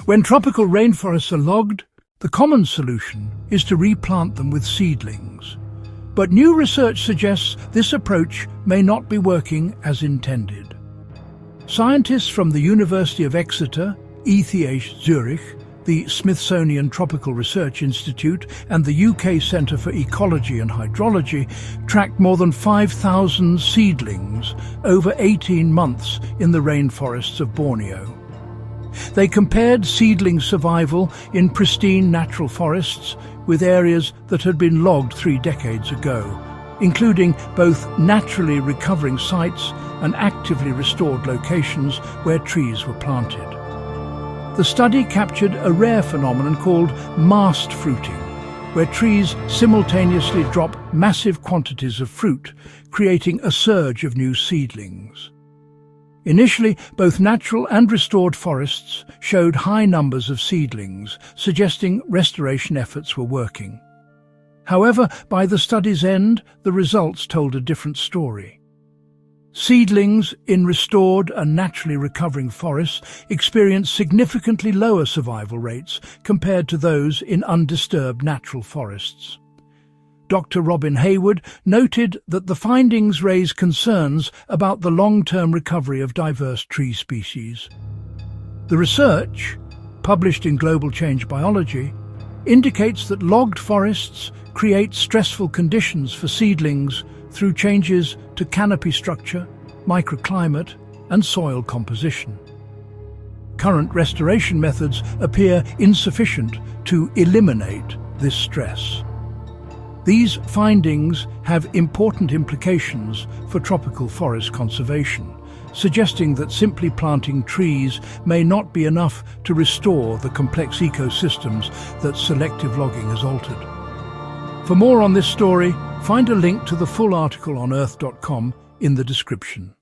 When tropical rainforests are logged, the common solution is to replant them with seedlings. But new research suggests this approach may not be working as intended. Scientists from the University of Exeter, ETH Zürich, the Smithsonian Tropical Research Institute and the UK Centre for Ecology and Hydrology tracked more than 5,000 seedlings over 18 months in the rainforests of Borneo. They compared seedling survival in pristine natural forests with areas that had been logged 3 decades ago, including both naturally recovering sites and actively restored locations where trees were planted. The study captured a rare phenomenon called mast fruiting, where trees simultaneously drop massive quantities of fruit, creating a surge of new seedlings. Initially, both natural and restored forests showed high numbers of seedlings, suggesting restoration efforts were working. However, by the study's end, the results told a different story. Seedlings in restored and naturally recovering forests experienced significantly lower survival rates compared to those in undisturbed natural forests. Dr. Robin Hayward noted that the findings raise concerns about the long-term recovery of diverse tree species. The research, published in Global Change Biology, indicates that logged forests create stressful conditions for seedlings through changes to canopy structure, microclimate, and soil composition. Current restoration methods appear insufficient to eliminate this stress. These findings have important implications for tropical forest conservation, suggesting that simply planting trees may not be enough to restore the complex ecosystems that selective logging has altered. For more on this story, find a link to the full article on Earth.com in the description.